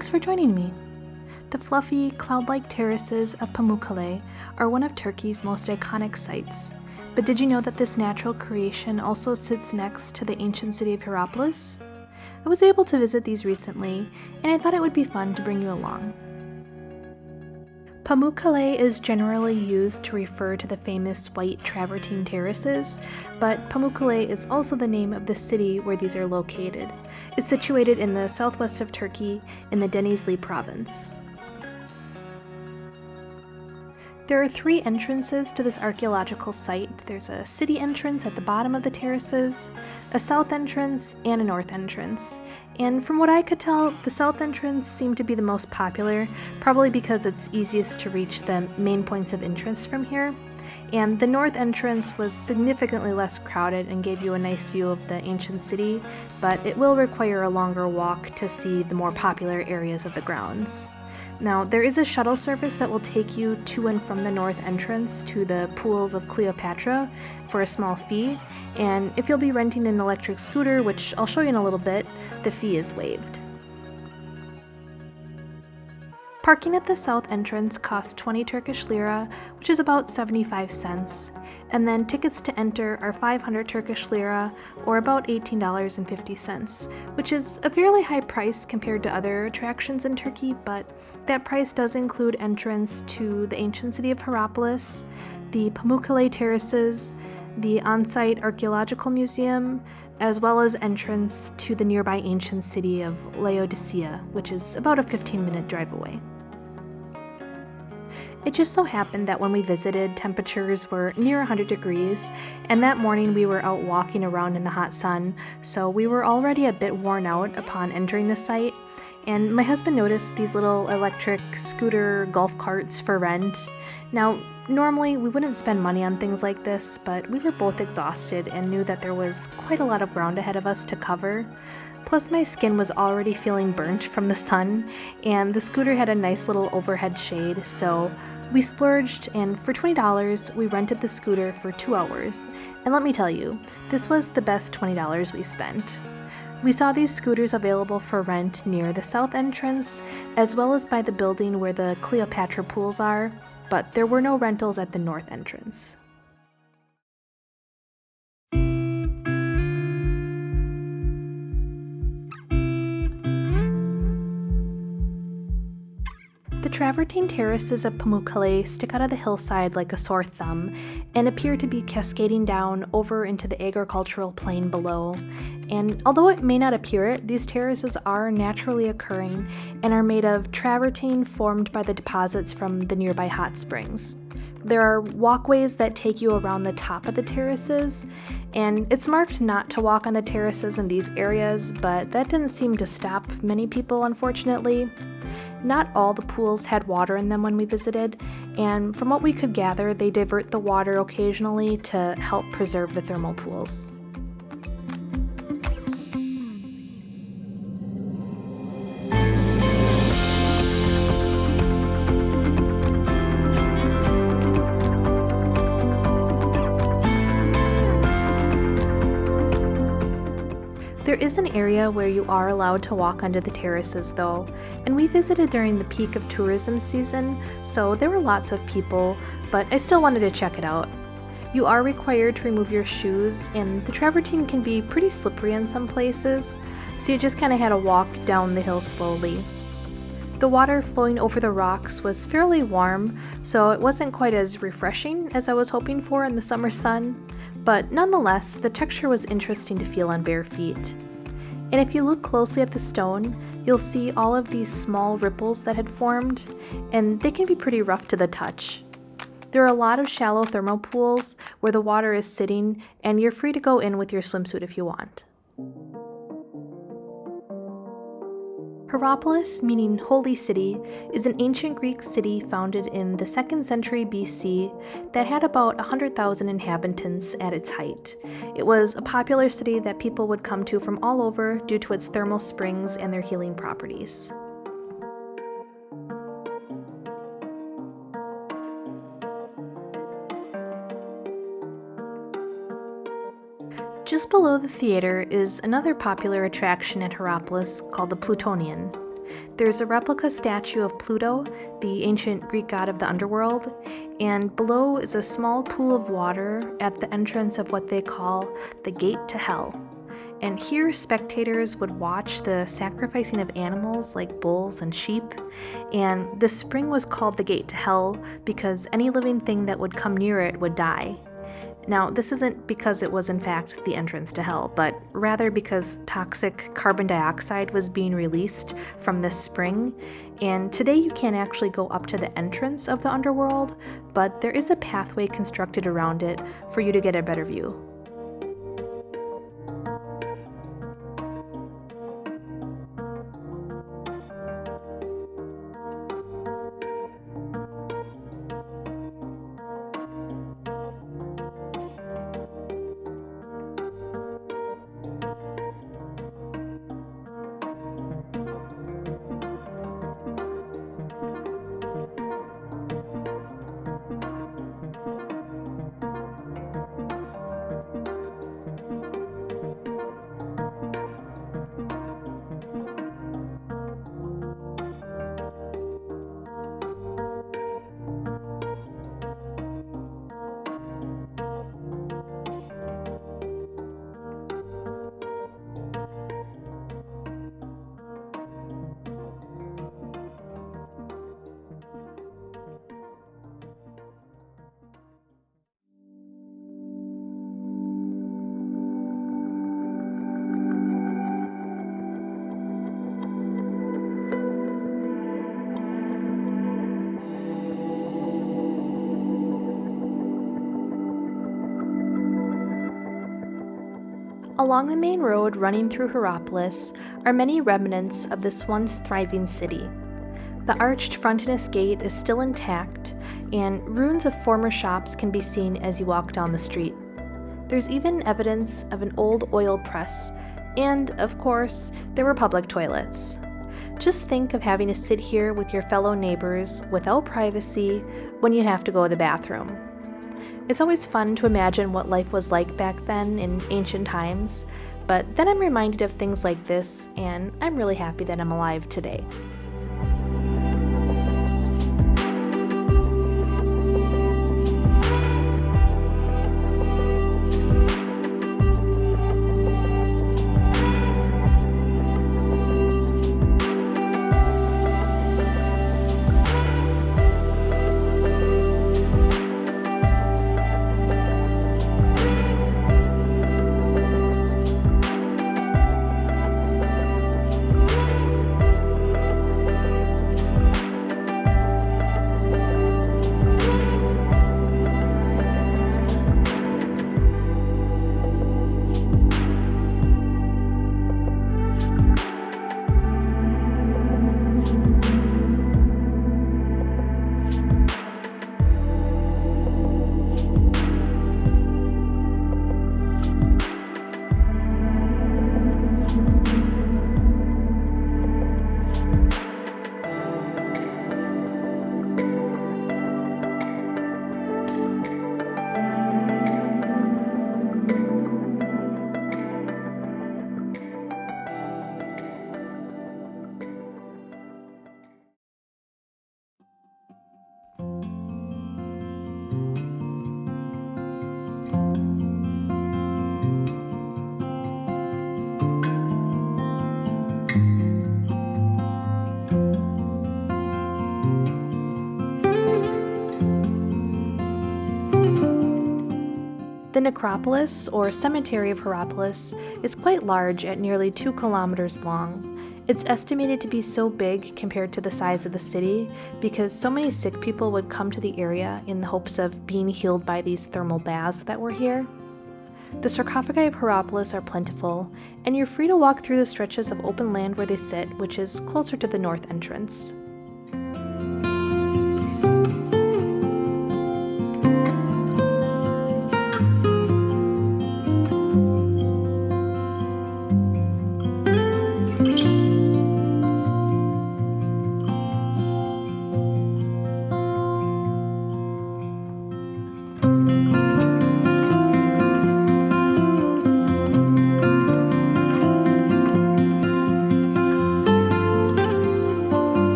Thanks for joining me. The fluffy, cloud-like terraces of Pamukkale are one of Turkey's most iconic sites. But did you know that this natural creation also sits next to the ancient city of Hierapolis? I was able to visit these recently, and I thought it would be fun to bring you along. Pamukkale is generally used to refer to the famous white travertine terraces, but Pamukkale is also the name of the city where these are located. It's situated in the southwest of Turkey in the Denizli province. There are 3 entrances to this archaeological site. There's a city entrance at the bottom of the terraces, a south entrance, and a north entrance. And from what I could tell, the south entrance seemed to be the most popular, probably because it's easiest to reach the main points of interest from here. And the north entrance was significantly less crowded and gave you a nice view of the ancient city, but it will require a longer walk to see the more popular areas of the grounds. Now, there is a shuttle service that will take you to and from the north entrance to the pools of Cleopatra for a small fee, and if you'll be renting an electric scooter, which I'll show you in a little bit, the fee is waived. Parking at the south entrance costs 20 Turkish lira, which is about 75 cents, and then tickets to enter are 500 Turkish lira, or about $18.50, which is a fairly high price compared to other attractions in Turkey, but that price does include entrance to the ancient city of Hierapolis, the Pamukkale terraces, the on-site archaeological museum, as well as entrance to the nearby ancient city of Laodicea, which is about a 15-minute drive away. It just so happened that when we visited, temperatures were near 100 degrees, and that morning we were out walking around in the hot sun, so we were already a bit worn out upon entering the site, and my husband noticed these little electric scooter golf carts for rent. Now, normally we wouldn't spend money on things like this, but we were both exhausted and knew that there was quite a lot of ground ahead of us to cover. Plus, my skin was already feeling burnt from the sun, and the scooter had a nice little overhead shade, so we splurged, and for $20, we rented the scooter for 2 hours. And let me tell you, this was the best $20 we spent. We saw these scooters available for rent near the south entrance, as well as by the building where the Cleopatra pools are, but there were no rentals at the north entrance. The travertine terraces of Pamukkale stick out of the hillside like a sore thumb and appear to be cascading down over into the agricultural plain below. And although it may not appear it, these terraces are naturally occurring and are made of travertine formed by the deposits from the nearby hot springs. There are walkways that take you around the top of the terraces, and it's marked not to walk on the terraces in these areas, but that didn't seem to stop many people, unfortunately. Not all the pools had water in them when we visited, and from what we could gather, they divert the water occasionally to help preserve the thermal pools. There is an area where you are allowed to walk under the terraces though, and we visited during the peak of tourism season, so there were lots of people, but I still wanted to check it out. You are required to remove your shoes, and the travertine can be pretty slippery in some places, so you just kind of had to walk down the hill slowly. The water flowing over the rocks was fairly warm, so it wasn't quite as refreshing as I was hoping for in the summer sun. But nonetheless, the texture was interesting to feel on bare feet. And if you look closely at the stone, you'll see all of these small ripples that had formed, and they can be pretty rough to the touch. There are a lot of shallow thermal pools where the water is sitting, and you're free to go in with your swimsuit if you want. Hierapolis, meaning Holy City, is an ancient Greek city founded in the 2nd century BC that had about 100,000 inhabitants at its height. It was a popular city that people would come to from all over due to its thermal springs and their healing properties. Just below the theater is another popular attraction at Hierapolis called the Plutonian. There's a replica statue of Pluto, the ancient Greek god of the underworld, and below is a small pool of water at the entrance of what they call the Gate to Hell. And here spectators would watch the sacrificing of animals like bulls and sheep, and the spring was called the Gate to Hell because any living thing that would come near it would die. Now, this isn't because it was in fact the entrance to hell, but rather because toxic carbon dioxide was being released from this spring, and today you can't actually go up to the entrance of the underworld, but there is a pathway constructed around it for you to get a better view. Along the main road running through Hierapolis are many remnants of this once thriving city. The arched frontinus gate is still intact, and ruins of former shops can be seen as you walk down the street. There's even evidence of an old oil press, and, of course, there were public toilets. Just think of having to sit here with your fellow neighbors without privacy when you have to go to the bathroom. It's always fun to imagine what life was like back then in ancient times, but then I'm reminded of things like this, and I'm really happy that I'm alive today. The necropolis, or cemetery of Hierapolis, is quite large at nearly 2 kilometers long. It's estimated to be so big compared to the size of the city because so many sick people would come to the area in the hopes of being healed by these thermal baths that were here. The sarcophagi of Hierapolis are plentiful, and you're free to walk through the stretches of open land where they sit, which is closer to the north entrance.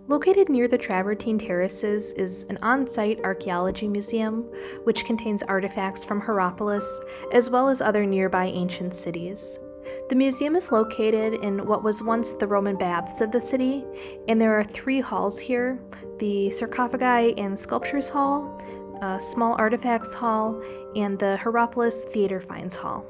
Located near the Travertine Terraces is an on-site archaeology museum, which contains artifacts from Hierapolis, as well as other nearby ancient cities. The museum is located in what was once the Roman baths of the city, and there are 3 halls here: the Sarcophagi and Sculptures Hall, a Small Artifacts Hall, and the Hierapolis Theater Finds Hall.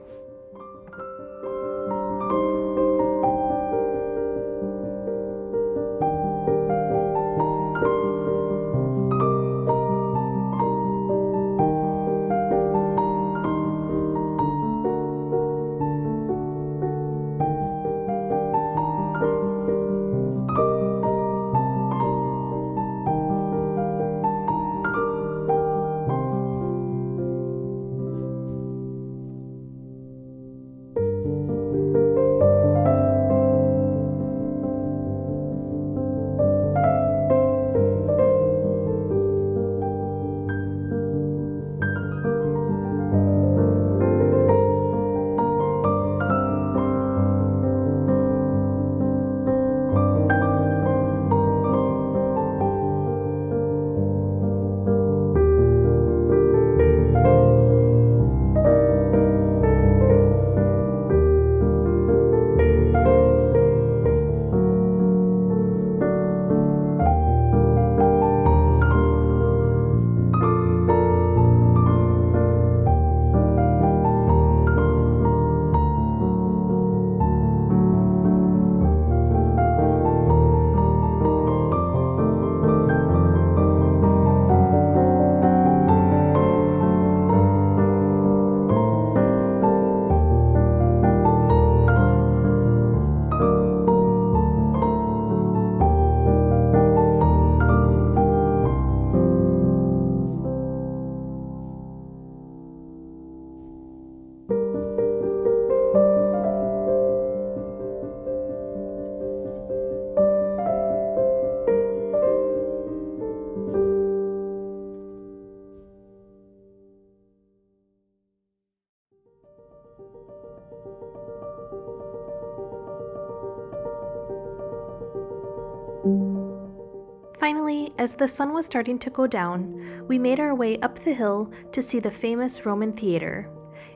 Finally, as the sun was starting to go down, we made our way up the hill to see the famous Roman theater.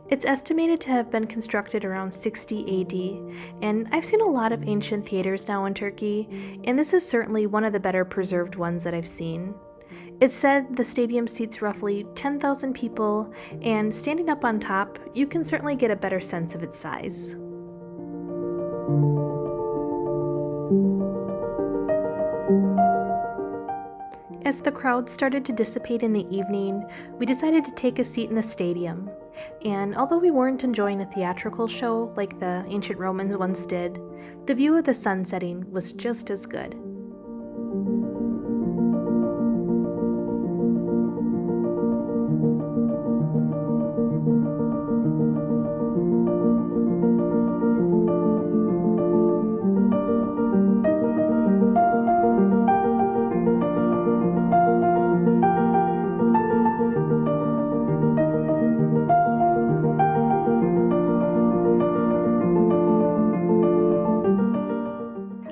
It's estimated to have been constructed around 60 AD, and I've seen a lot of ancient theaters now in Turkey, and this is certainly one of the better preserved ones that I've seen. It's said the stadium seats roughly 10,000 people, and standing up on top, you can certainly get a better sense of its size. As the crowd started to dissipate in the evening, we decided to take a seat in the stadium, and although we weren't enjoying a theatrical show like the ancient Romans once did, the view of the sun setting was just as good.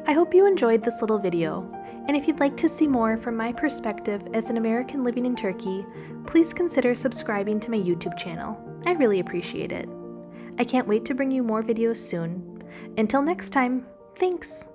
I hope you enjoyed this little video, and if you'd like to see more from my perspective as an American living in Turkey, please consider subscribing to my YouTube channel. I'd really appreciate it. I can't wait to bring you more videos soon. Until next time, thanks!